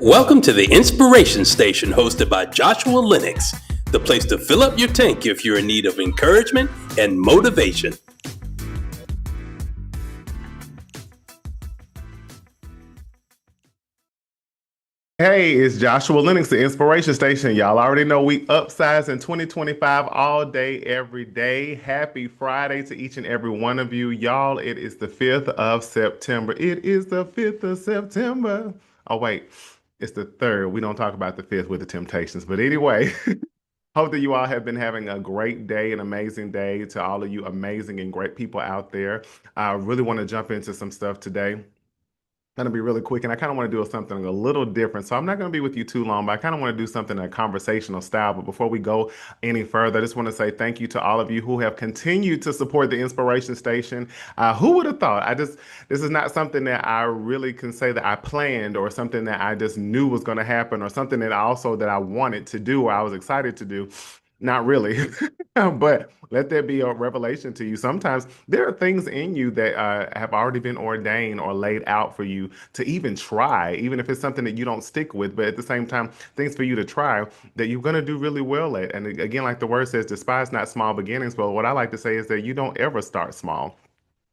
Welcome to the Inspiration Station hosted by Joshua Lenox, the place to fill up your tank if you're in need of encouragement and motivation. Hey, it's Joshua Lenox, the Inspiration Station. Y'all already know we upsize in 2025 all day, every day. Happy Friday to each and every one of you. Y'all, it is the 5th of September. It is the 5th of September. Oh, wait, it's the 3rd. We don't talk about the 5th with the Temptations. But anyway, hope that you all have been having a great day, an amazing day to all of you amazing and great people out there. I really want to jump into some stuff today. Going to be really quick, and I kind of want to do something a little different. So I'm not going to be with you too long, but I kind of want to do something in a conversational style. But before we go any further, I just want to say thank you to all of you who have continued to support the Inspiration Station. Who would have thought? This is not something that I really can say that I planned or something that I just knew was going to happen or something that also that I wanted to do or I was excited to do. Not really, but let there be a revelation to you. Sometimes there are things in you that have already been ordained or laid out for you to even try, even if it's something that you don't stick with, but at the same time, things for you to try that you're going to do really well at. And again, like the word says, despise not small beginnings. But what I like to say is that you don't ever start small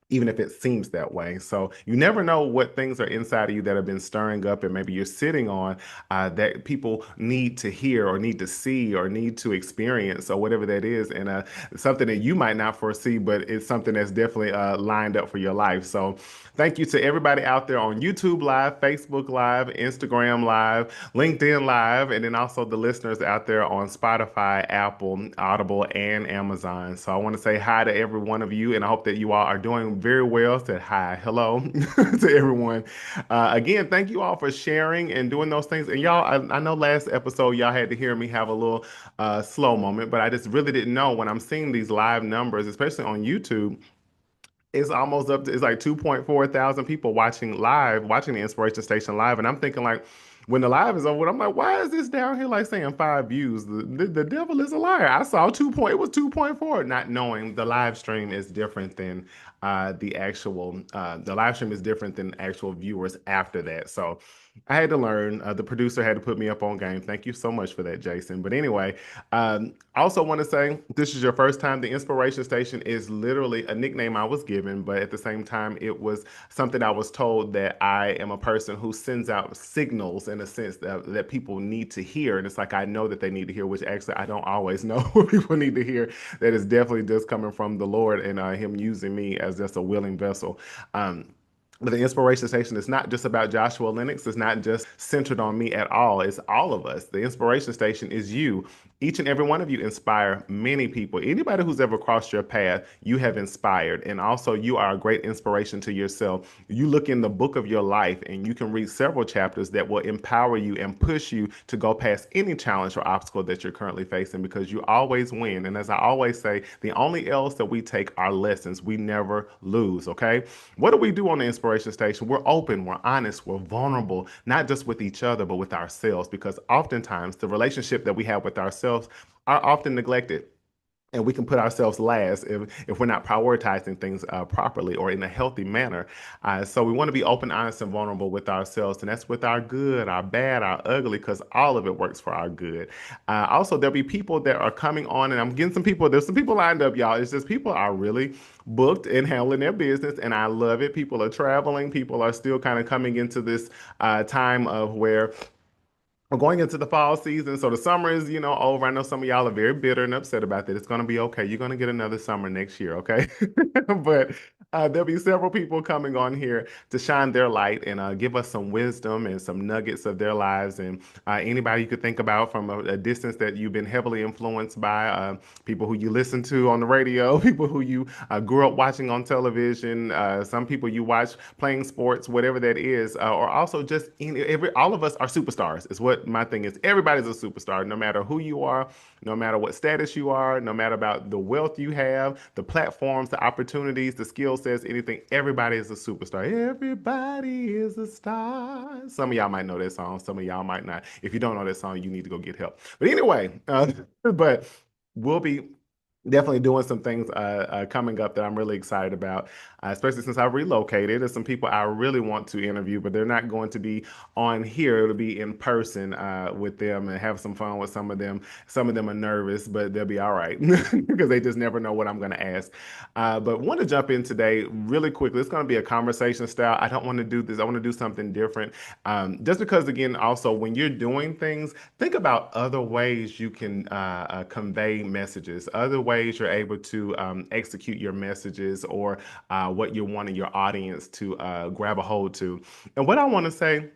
even if it seems that way. So you never know what things are inside of you that have been stirring up and maybe you're sitting on that people need to hear or need to see or need to experience or whatever that is. And something that you might not foresee, but it's something that's definitely lined up for your life. So thank you to everybody out there on YouTube Live, Facebook Live, Instagram Live, LinkedIn Live, and then also the listeners out there on Spotify, Apple, Audible, and Amazon. So I want to say hi to every one of you, and I hope that you all are doing very well. Said hi, hello to everyone. Again, thank you all for sharing and doing those things. And y'all, I know last episode y'all had to hear me have a little slow moment, but I just really didn't know when I'm seeing these live numbers, especially on YouTube. It's almost up to it's like 2.4 thousand people watching the Inspiration Station live. And I'm thinking like when the live is over, I'm like, why is this down here like saying 5 views? The devil is a liar. I saw it was 2.4, not knowing the live stream is different than the live stream is different than actual viewers after that. So I had to learn. The producer had to put me up on game. Thank you so much for that, Jason. But anyway, I also want to say this is your first time. The Inspiration Station is literally a nickname I was given, but at the same time, it was something I was told that I am a person who sends out signals in a sense that people need to hear. And it's like I know that they need to hear, which actually I don't always know what people need to hear. That is definitely just coming from the Lord and Him using me as just a willing vessel. But the Inspiration Station is not just about Joshua Lennox. It's not just centered on me at all. It's all of us. The Inspiration Station is you. Each and every one of you inspire many people. Anybody who's ever crossed your path, you have inspired. And also, you are a great inspiration to yourself. You look in the book of your life and you can read several chapters that will empower you and push you to go past any challenge or obstacle that you're currently facing because you always win. And as I always say, the only L's that we take are lessons. We never lose, okay? What do we do on the Inspiration Station? We're open, we're honest, we're vulnerable, not just with each other, but with ourselves, because oftentimes the relationship that we have with ourselves are often neglected. And we can put ourselves last if we're not prioritizing things properly or in a healthy manner. So we want to be open, honest, and vulnerable with ourselves. And that's with our good, our bad, our ugly, because all of it works for our good. Also, there'll be people that are coming on, and I'm getting there's some people lined up, y'all. It's just people are really booked and handling their business, and I love it. People are traveling. People are still kind of coming into this time of where we're going into the fall season, so the summer is, over. I know some of y'all are very bitter and upset about that. It's going to be okay. You're going to get another summer next year, okay? But there'll be several people coming on here to shine their light and give us some wisdom and some nuggets of their lives. And anybody you could think about from a distance that you've been heavily influenced by, people who you listen to on the radio, people who you grew up watching on television, some people you watch playing sports, whatever that is, or also just all of us are superstars, is what my thing is. Everybody's a superstar, no matter who you are, no matter what status you are, no matter about the wealth you have, the platforms, the opportunities, the skill sets, anything. Everybody is a superstar. Everybody is a star. Some of y'all might know that song. Some of y'all might not. If you don't know that song, you need to go get help. But anyway, but we'll be definitely doing some things coming up that I'm really excited about, especially since I relocated. There's some people I really want to interview, but they're not going to be on here. It'll be in person with them and have some fun with some of them. Some of them are nervous, but they'll be all right because they just never know what I'm going to ask. But want to jump in today really quickly. It's going to be a conversation style. I don't want to do this. I want to do something different. Just because, again, also when you're doing things, think about other ways you can convey messages, other ways you're able to execute your messages or what you're wanting your audience to grab a hold to. And what I want to say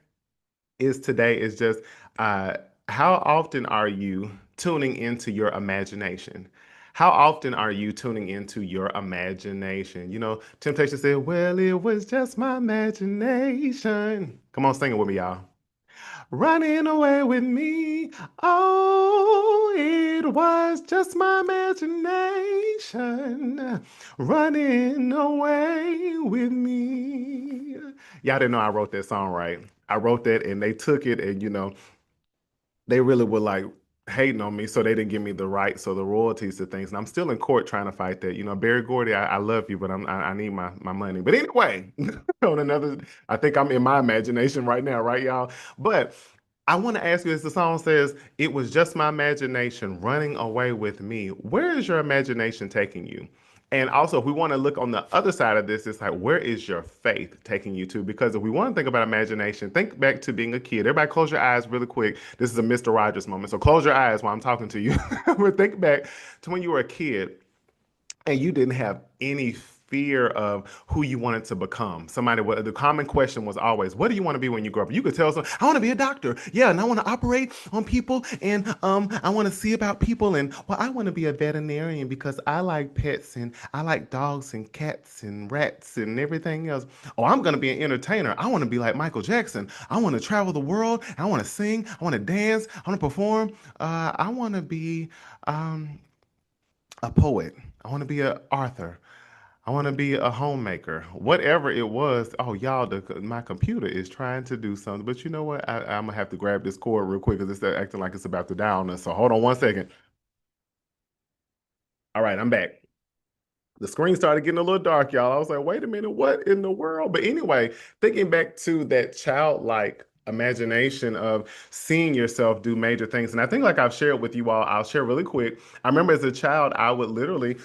is today is just uh, how often are you tuning into your imagination? How often are you tuning into your imagination? You know, Temptation said, well, it was just my imagination. Come on, sing it with me, y'all. Running away with me. Oh, it was just my imagination running away with me. Y'all didn't know I wrote that song, right? I wrote that and they took it and, they really were like hating on me, so they didn't give me the rights or the royalties to things. And I'm still in court trying to fight that. You know, Barry Gordy, I love you, but I need my money. But anyway, on another, I think I'm in my imagination right now, right, y'all? But I want to ask you, as the song says, it was just my imagination running away with me. Where is your imagination taking you? And also, if we want to look on the other side of this, it's like, where is your faith taking you to? Because if we want to think about imagination, think back to being a kid. Everybody, close your eyes really quick. This is a Mr. Rogers moment. So close your eyes while I'm talking to you. But think back to when you were a kid and you didn't have any fear of who you wanted to become. Somebody, the common question was always, what do you want to be when you grow up? You could tell someone, I want to be a doctor. Yeah, and I want to operate on people and I want to see about people and well, I want to be a veterinarian because I like pets and I like dogs and cats and rats and everything else. Oh, I'm going to be an entertainer. I want to be like Michael Jackson. I want to travel the world. I want to sing. I want to dance. I want to perform. I want to be um, a poet. I want to be an author. I want to be a homemaker. Whatever it was. Oh, y'all, my computer is trying to do something. But you know what? I'm gonna have to grab this cord real quick because it's acting like it's about to die on us. So hold on one second. All right, I'm back. The screen started getting a little dark, y'all. I was like, wait a minute, what in the world? But anyway, thinking back to that childlike imagination of seeing yourself do major things. And I think like I've shared with you all, I'll share really quick. I remember as a child, I would literally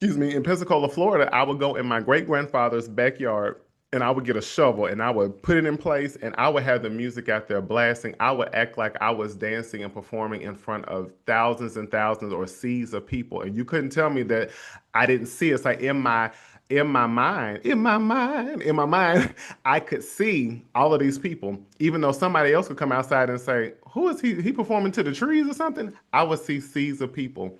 in Pensacola, Florida, I would go in my great grandfather's backyard and I would get a shovel and I would put it in place and I would have the music out there blasting. I would act like I was dancing and performing in front of thousands and thousands or seas of people. And you couldn't tell me that I didn't see it. It's like in my mind, I could see all of these people, even though somebody else could come outside and say, who is he? He performing to the trees or something? I would see seas of people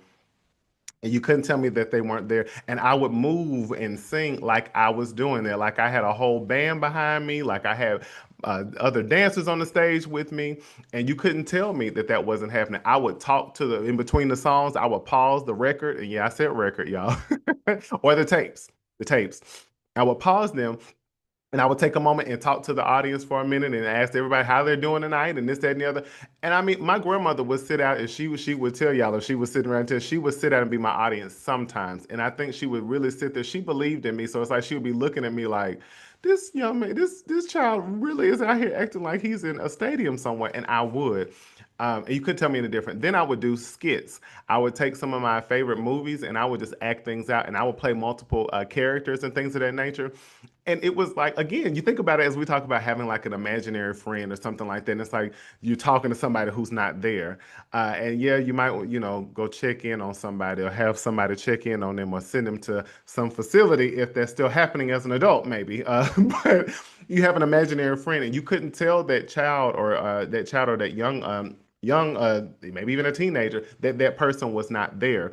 and you couldn't tell me that they weren't there. And I would move and sing like I was doing there, like I had a whole band behind me, like I had other dancers on the stage with me. And you couldn't tell me that that wasn't happening. I would talk to in between the songs, I would pause the record. And yeah, I said record, y'all, or the tapes. I would pause them and I would take a moment and talk to the audience for a minute and ask everybody how they're doing tonight and this, that, and the other. And I mean, my grandmother would sit out and she would tell y'all if she was sitting around here, she would sit out and be my audience sometimes. And I think she would really sit there. She believed in me. So it's like she would be looking at me like, this young man, this child really is out here acting like he's in a stadium somewhere. And I would. And you couldn't tell me any different. Then I would do skits. I would take some of my favorite movies and I would just act things out and I would play multiple characters and things of that nature. And it was like, again, you think about it as we talk about having like an imaginary friend or something like that. And it's like you're talking to somebody who's not there. And yeah, you might, go check in on somebody or have somebody check in on them or send them to some facility if that's still happening as an adult, maybe. But you have an imaginary friend and you couldn't tell that child or that young maybe even a teenager, that person was not there.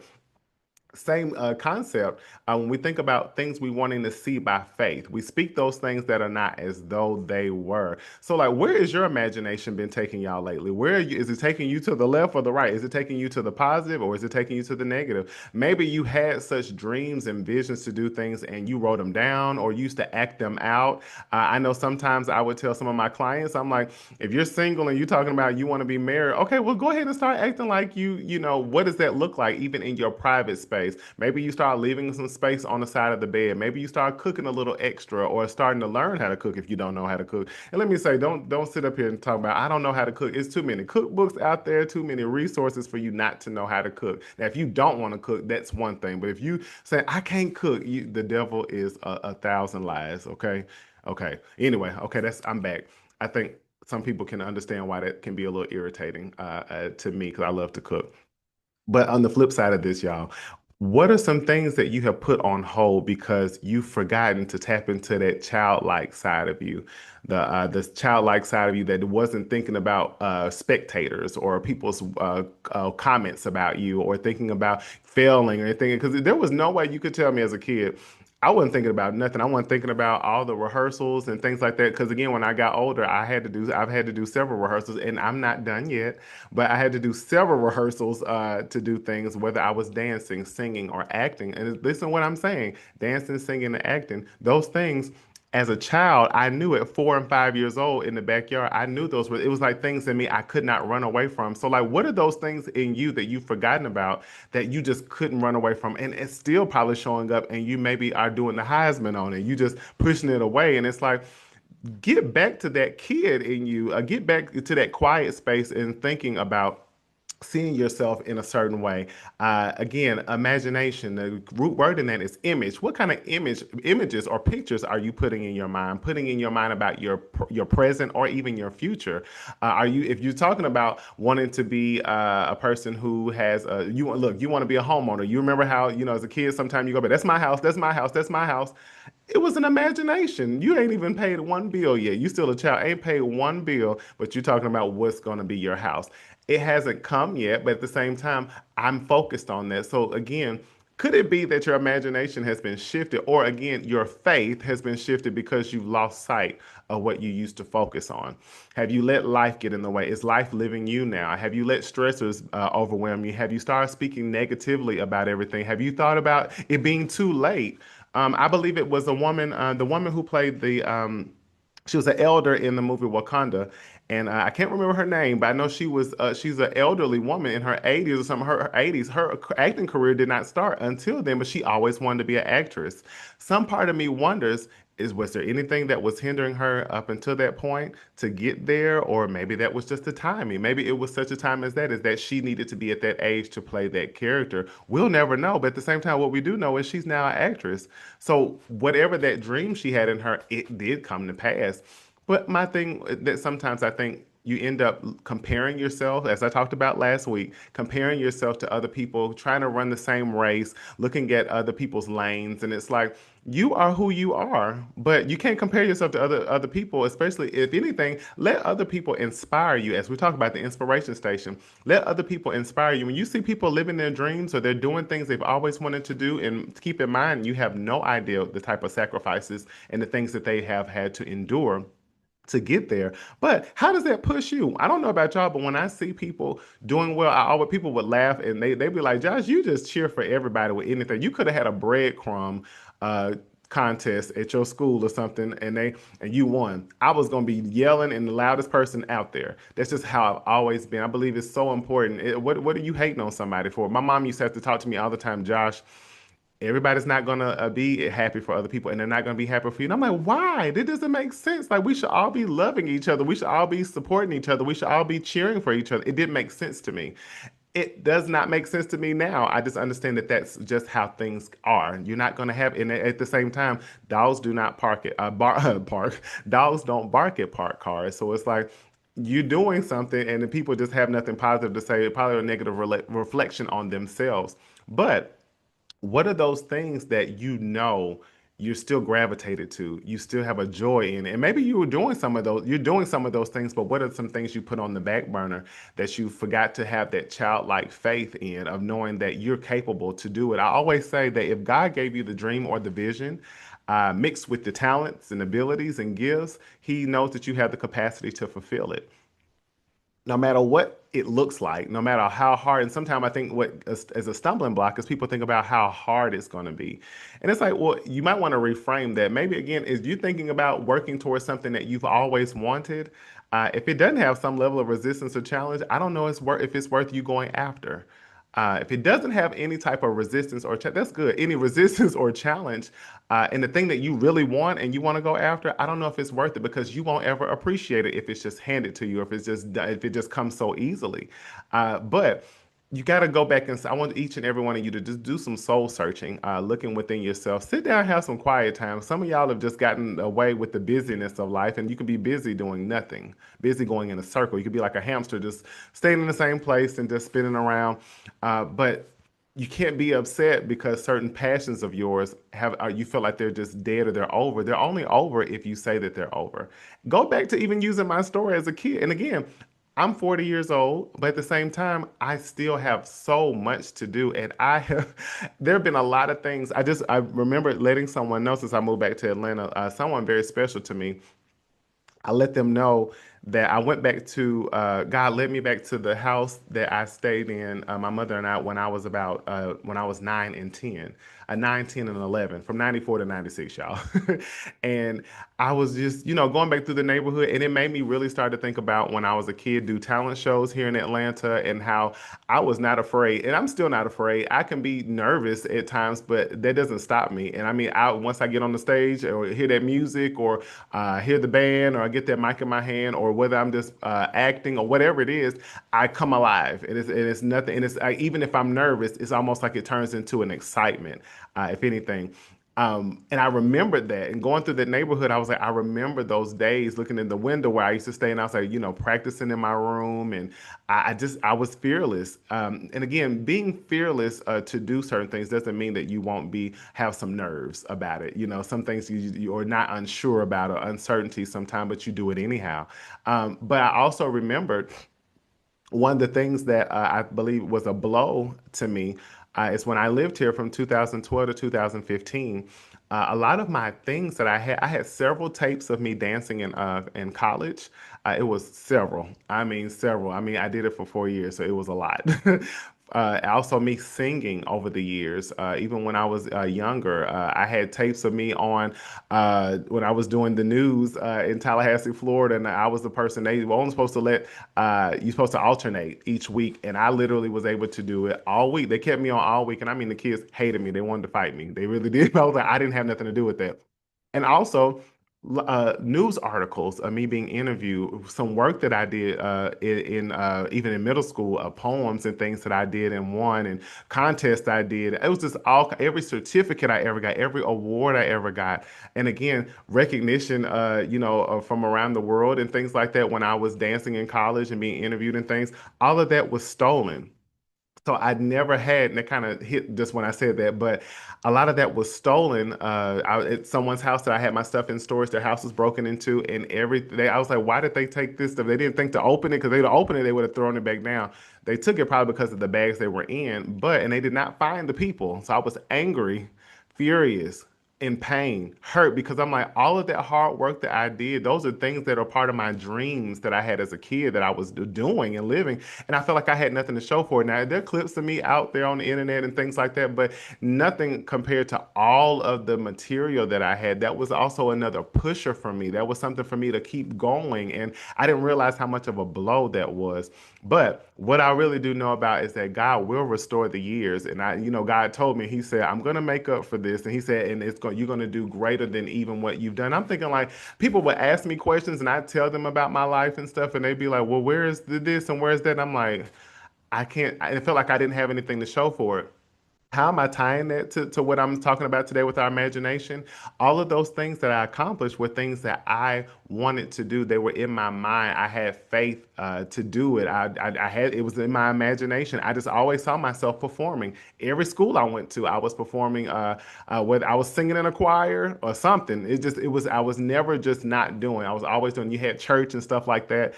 same concept. When we think about things we wanting to see by faith, we speak those things that are not as though they were. So, like, where is your imagination been taking y'all lately? Where are you, is it taking you to the left or the right? Is it taking you to the positive or is it taking you to the negative? Maybe you had such dreams and visions to do things and you wrote them down or used to act them out. I know sometimes I would tell some of my clients, I'm like, if you're single and you're talking about you want to be married, okay, well, go ahead and start acting like what does that look like even in your private space? Maybe you start leaving some space on the side of the bed. Maybe you start cooking a little extra or starting to learn how to cook if you don't know how to cook. And let me say, don't sit up here and talk about I don't know how to cook. It's too many cookbooks out there, too many resources for you not to know how to cook. Now, if you don't want to cook, that's one thing. But if you say I can't cook, the devil is a thousand lies. Okay, okay. Anyway, okay, that's I'm back. I think some people can understand why that can be a little irritating to me because I love to cook. But on the flip side of this, y'all, what are some things that you have put on hold because you've forgotten to tap into that childlike side of you, the childlike side of you that wasn't thinking about spectators or people's comments about you or thinking about failing or anything? Because there was no way you could tell me as a kid. I wasn't thinking about nothing. I wasn't thinking about all the rehearsals and things like that. Because again, when I got older, I've had to do several rehearsals, and I'm not done yet. But I had to do several rehearsals to do things, whether I was dancing, singing, or acting. And listen, what I'm saying: dancing, singing, and acting. Those things as a child, I knew at 4 and 5 years old in the backyard, I knew those were, it was like things in me I could not run away from. So, like, what are those things in you that you've forgotten about that you just couldn't run away from? And it's still probably showing up, and you maybe are doing the Heisman on it. You just pushing it away. And it's like, get back to that kid in you, get back to that quiet space and thinking about seeing yourself in a certain way. Again, imagination. The root word in that is image. What kind of images or pictures are you putting in your mind? Putting in your mind about your present or even your future. Are you if you're talking about wanting to be a person who has you want to be a homeowner. You remember how as a kid sometimes you go, but that's my house, that's my house, that's my house. It was an imagination. You ain't even paid one bill yet. You still a child, ain't paid one bill, but you're talking about what's going to be your house. It hasn't come yet, but at the same time, I'm focused on that. So again, could it be that your imagination has been shifted, or again, your faith has been shifted because you've lost sight of what you used to focus on? Have you let life get in the way? Is life living you now? Have you let stressors overwhelm you? Have you started speaking negatively about everything? Have you thought about it being too late? I believe it was the woman who played she was an elder in the movie Wakanda, and I can't remember her name, but I know she's an elderly woman in her 80s or something. Her 80s, her acting career did not start until then, but she always wanted to be an actress. Some part of me wonders. Was there anything that was hindering her up until that point to get there? Or maybe that was just the timing. Maybe it was such a time as that, is that she needed to be at that age to play that character. We'll never know. But at the same time, what we do know is she's now an actress. So whatever that dream she had in her, it did come to pass. But my thing that sometimes I think you end up comparing yourself, as I talked about last week, comparing yourself to other people, trying to run the same race, looking at other people's lanes, and it's like you are who you are, but you can't compare yourself to other people, especially if anything, let other people inspire you. As we talk about the inspiration station, let other people inspire you. When you see people living their dreams or they're doing things they've always wanted to do, and keep in mind, you have no idea the type of sacrifices and the things that they have had to endure to get there. But how does that push you? I don't know about y'all, but when I see people doing well, I always people would laugh and they be like, Josh, you just cheer for everybody with anything. You could have had a breadcrumb contest at your school or something, and you won. I was gonna be yelling and the loudest person out there. That's just how I've always been. I believe it's so important. What are you hating on somebody for? My mom used to have to talk to me all the time, Josh. Everybody's not gonna be happy for other people, and they're not gonna be happy for you. And I'm like, why? That doesn't make sense. Like, we should all be loving each other. We should all be supporting each other. We should all be cheering for each other. It didn't make sense to me. It does not make sense to me now. I just understand that that's just how things are. You're not gonna have, and at the same time, dogs do not park at park. Dogs don't bark at parked cars. So it's like you're doing something, and the people just have nothing positive to say. Probably a negative reflection on themselves, but what are those things that you know you're still gravitated to, you still have a joy in it. And maybe you were doing some of those, you're doing some of those things, but what are some things you put on the back burner that you forgot to have that childlike faith in of knowing that you're capable to do it? I always say that if God gave you the dream or the vision, mixed with the talents and abilities and gifts, He knows that you have the capacity to fulfill it no matter what it looks like, no matter how hard. And sometimes I think what as a stumbling block is people think about how hard it's going to be. And it's like, well, you might want to reframe that. Maybe again, is you thinking about working towards something that you've always wanted? If it doesn't have some level of resistance or challenge, I don't know if it's worth you going after. If it doesn't have any type of resistance or that's good. Any resistance or challenge, and the thing that you really want and you want to go after, I don't know if it's worth it because you won't ever appreciate it if it's just handed to you, if it just comes so easily. But you got to go back and I want each and every one of you to just do some soul searching, looking within yourself. Sit down, have some quiet time. Some of y'all have just gotten away with the busyness of life, and you could be busy doing nothing, busy going in a circle. You could be like a hamster, just staying in the same place and just spinning around. But you can't be upset because certain passions of yours you feel like they're just dead or they're over. They're only over if you say that they're over. Go back to even using my story as a kid. And again, I'm 40 years old, but at the same time, I still have so much to do. And there have been a lot of things. I remember letting someone know since I moved back to Atlanta, someone very special to me. I let them know that I went back to God led me back to the house that I stayed in, my mother and I, when I was 9 and 10, 9, 10, and 11, from 94 to 96, y'all. And I was just, going back through the neighborhood, and it made me really start to think about when I was a kid, do talent shows here in Atlanta, and how I was not afraid, and I'm still not afraid. I can be nervous at times, but that doesn't stop me. And I mean, once I get on the stage or hear that music or hear the band or I get that mic in my hand or whether I'm just acting or whatever it is, I come alive. And it's nothing. And even if I'm nervous, it's almost like it turns into an excitement, if anything. And I remembered that and going through that neighborhood, I was like, I remember those days looking in the window where I used to stay and I was like, practicing in my room. And I was fearless. And again, being fearless to do certain things doesn't mean that you won't have some nerves about it. Some things you are not unsure about or uncertainty sometimes, but you do it anyhow. But I also remembered one of the things that I believe was a blow to me is when I lived here from 2012 to 2015. A lot of my things that I had several tapes of me dancing in college. It was several. I mean, several. I mean, I did it for 4 years, so it was a lot. Also, me singing over the years, even when I was younger, I had tapes of me on when I was doing the news in Tallahassee, Florida, and I was the person they were only supposed to you're supposed to alternate each week, and I literally was able to do it all week. They kept me on all week, and I mean, the kids hated me. They wanted to fight me. They really did. I was like, I didn't have nothing to do with that. And also, news articles of me being interviewed, some work that I did even in middle school, poems and things that I did and won, and contests I did. It was just every certificate I ever got, every award I ever got, and again recognition, from around the world and things like that. When I was dancing in college and being interviewed and things, all of that was stolen. So I never had, and it kind of hit just when I said that, but a lot of that was stolen. At someone's house that I had my stuff in storage, their house was broken into, and I was like, why did they take this stuff? They didn't think to open it because they'd open it, they would have thrown it back down. They took it probably because of the bags they were in, and they did not find the people. So I was angry, furious, in pain, hurt because I'm like, all of that hard work that I did, those are things that are part of my dreams that I had as a kid that I was doing and living. And I felt like I had nothing to show for it. Now, there are clips of me out there on the internet and things like that, but nothing compared to all of the material that I had. That was also another pusher for me. That was something for me to keep going. And I didn't realize how much of a blow that was. But what I really do know about is that God will restore the years. And God told me, He said, I'm going to make up for this. And He said, and you're going to do greater than even what you've done. I'm thinking like people would ask me questions and I tell them about my life and stuff. And they'd be like, well, where is this and where's that? And I'm like, I can't, I felt like I didn't have anything to show for it. How am I tying that to what I'm talking about today with our imagination? All of those things that I accomplished were things that I wanted to do. They were in my mind. I had faith to do it. I had it was in my imagination. I just always saw myself performing. Every school I went to, I was performing. Whether I was singing in a choir or something, it was I was never just not doing. I was always doing. You had church and stuff like that,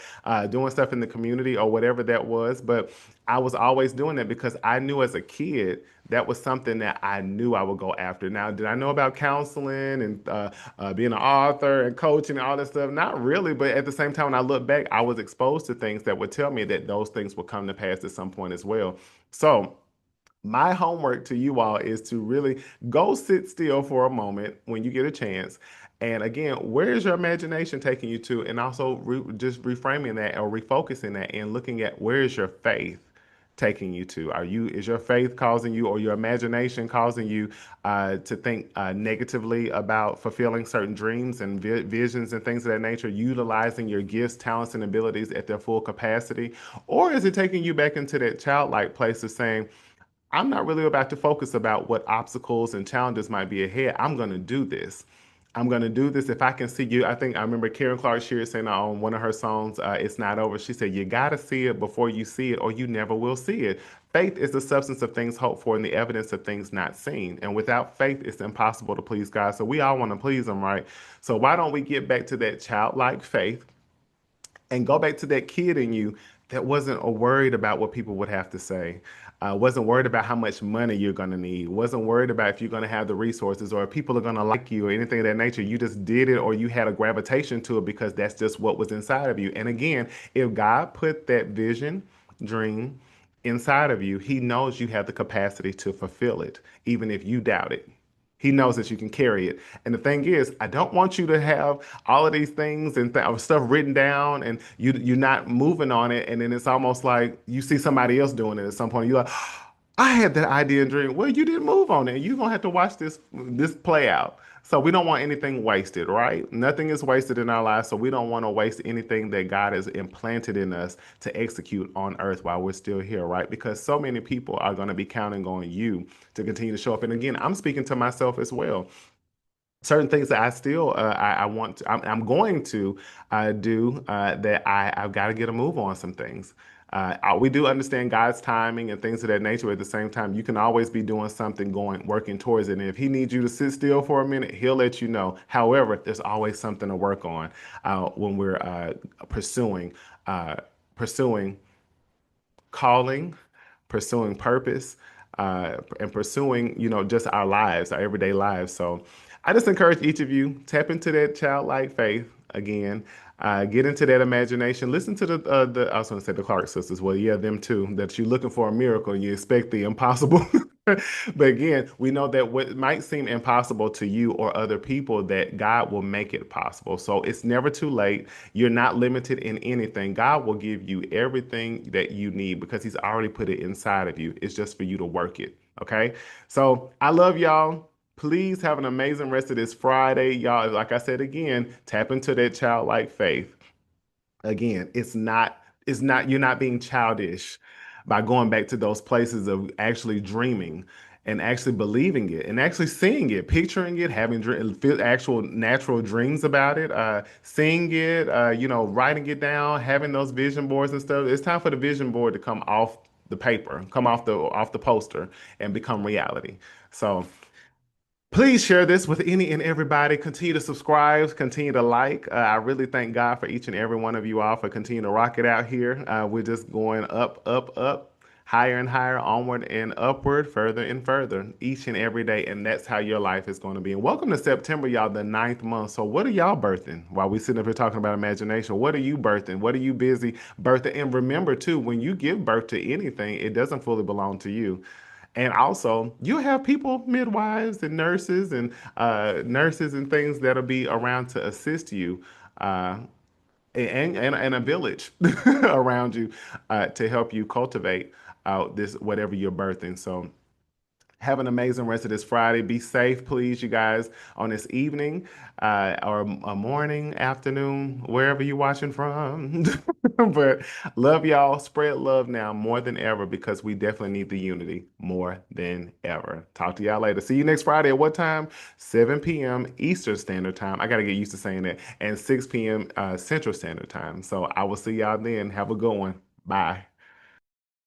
doing stuff in the community or whatever that was. But I was always doing that because I knew as a kid that was something that I knew I would go after. Now, did I know about counseling and being an author and coaching and all that stuff? Not really, but at the same time, when I look back, I was exposed to things that would tell me that those things would come to pass at some point as well. So, my homework to you all is to really go sit still for a moment when you get a chance. And again, where is your imagination taking you to? And also just reframing that or refocusing that and looking at where is your faith taking you to? Is your faith causing you or your imagination causing you to think negatively about fulfilling certain dreams and visions and things of that nature, utilizing your gifts, talents, and abilities at their full capacity? Or is it taking you back into that childlike place of saying, I'm not really about to focus about what obstacles and challenges might be ahead. I'm going to do this. I'm going to do this if I can see you. I think I remember Karen Clark Sheard saying on one of her songs, It's Not Over. She said, You got to see it before you see it, or you never will see it. Faith is the substance of things hoped for and the evidence of things not seen. And without faith, it's impossible to please God. So we all want to please Him, right? So why don't we get back to that childlike faith? And go back to that kid in you that wasn't worried about what people would have to say, wasn't worried about how much money you're going to need, wasn't worried about if you're going to have the resources or if people are going to like you or anything of that nature. You just did it or you had a gravitation to it because that's just what was inside of you. And again, if God put that vision, dream inside of you, He knows you have the capacity to fulfill it, even if you doubt it. He knows that you can carry it. And the thing is, I don't want you to have all of these things and stuff written down and you're not moving on it. And then it's almost like you see somebody else doing it at some point. You're like, I had that idea and dream. Well, you didn't move on it. You're gonna have to watch this play out. So we don't want anything wasted, right? Nothing is wasted in our lives. So we don't want to waste anything that God has implanted in us to execute on earth while we're still here, right? Because so many people are going to be counting on you to continue to show up. And again, I'm speaking to myself as well. Certain things that I still I want to, I'm going to do that I've got to get a move on some things. We do understand God's timing and things of that nature. At the same time, you can always be doing something, going working towards it. And if He needs you to sit still for a minute, He'll let you know. However, there's always something to work on when we're pursuing pursuing calling, pursuing purpose, and pursuing, just our lives, our everyday lives. So I just encourage each of you, tap into that childlike faith again. Get into that imagination. Listen to I was going to say the Clark sisters. Well, yeah, them too. That you're looking for a miracle and you expect the impossible. But again, we know that what might seem impossible to you or other people, that God will make it possible. So it's never too late. You're not limited in anything. God will give you everything that you need because He's already put it inside of you. It's just for you to work it. Okay. So I love y'all. Please have an amazing rest of this Friday. Y'all, like I said again, tap into that childlike faith. Again, it's not you're not being childish by going back to those places of actually dreaming and actually believing it and actually seeing it, picturing it, having actual natural dreams about it, seeing it, writing it down, having those vision boards and stuff. It's time for the vision board to come off the paper, come off the poster and become reality. So please share this with any and everybody. Continue to subscribe, continue to like. I really thank God for each and every one of you all for continuing to rock it out here. We're just going up, up, up, higher and higher, onward and upward, further and further, each and every day. And that's how your life is going to be. And welcome to September, y'all, the ninth month. So, what are y'all birthing while we sitting up here talking about imagination? What are you birthing? What are you busy birthing? And remember, too, when you give birth to anything, it doesn't fully belong to you. And also, you have people, midwives and nurses and things that'll be around to assist you, uh, and a village around you to help you cultivate this whatever you're birthing. So Have an amazing rest of this Friday. Be safe, please, you guys, on this evening or a morning, afternoon, wherever you're watching from. But love y'all. Spread love now more than ever because we definitely need the unity more than ever. Talk to y'all later. See you next Friday at what time? 7 p.m. Eastern Standard Time. I got to get used to saying that. And 6 p.m. Central Standard Time. So I will see y'all then. Have a good one. Bye.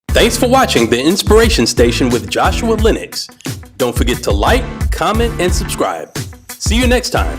Thanks for watching the Inspiration Station with Joshua Lenox. Don't forget to like, comment, and subscribe. See you next time.